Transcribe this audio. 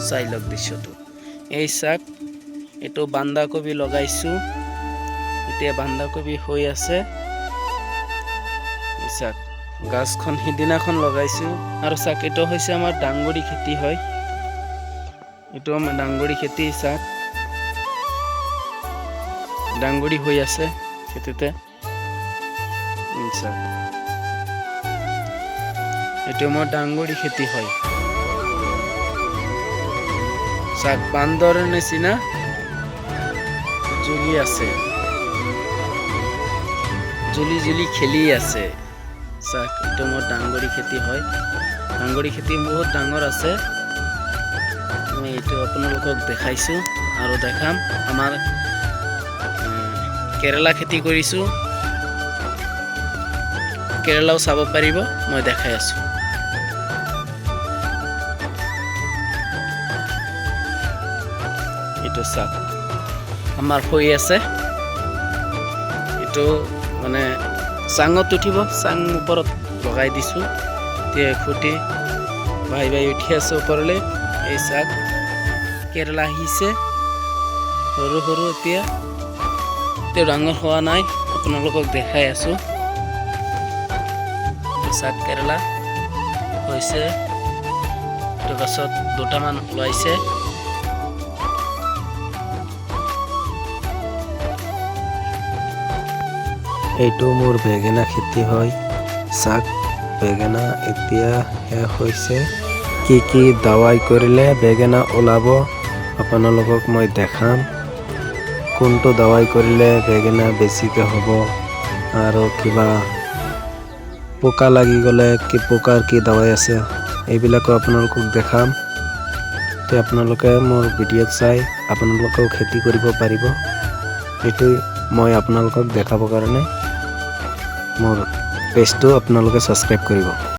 চাই লওক দৃশ্যটো। এই চাক এইটো বন্ধাকবি লগাইছোঁ, এতিয়া বন্ধাকবি হৈ আছে। চাক গাছখন সিদিনাখন লগাইছোঁ। আৰু চাক এইটো হৈছে আমাৰ ডাংবডি খেতি হয়, এইটো আমাৰ ডাংবডি খেতি। চাক ডাংবডি হৈ আছে খেতিতে। চাক এইটো আমাৰ ডাংবডি খেতি হয়। চাক বান্দৰৰ নিচিনা জ্বলি আছে, জ্বলি খেলি আছে। চাক এইটো মোৰ ডাংবডি খেতি হয়। ডাংবডি খেতি বহুত ডাঙৰ আছে। মই এইটো আপোনালোকক দেখাইছোঁ আৰু দেখাম। আমাৰ কেৰেলা খেতি কৰিছোঁ, কেৰেলাও চাব পাৰিব, মই দেখাই আছোঁ। এইটো চাক আমাৰ হৈ আছে, এইটো মানে চাঙত উঠিব, চাং ওপৰত লগাই দিছোঁ। এতিয়া খুঁটি বাই উঠি আছে ওপৰলৈ। এই চাক কেৰেলা আহিছে সৰু সৰু, এতিয়া ডাঙৰ হোৱা নাই, আপোনালোকক দেখাই আছোঁ। চাক কেৰেলা হৈছে, এইটো গছত দুটামান ওলাইছে। এইটো মোৰ বেঙেনা খেতি হয়। চাক বেঙেনা এতিয়া শেষ হৈছে। কি দাৱাই কৰিলে বেঙেনা ওলাব আপোনালোকক মই দেখাম। কোনটো দাৱাই কৰিলে বেঙেনা বেছিকৈ হ'ব, আৰু কিবা পোকা লাগি গ'লে পোকাৰ কি দাৱাই আছে, এইবিলাকো আপোনালোকক দেখাম। তেতিয়া আপোনালোকে মোৰ ভিডিঅ'ত চাই আপোনালোকেও খেতি কৰিব পাৰিব। এইটোৱে মই আপোনালোকক দেখাবৰ কাৰণে মোৰ পেজটো আপোনালোকে ছাবস্ক্ৰাইব কৰিব।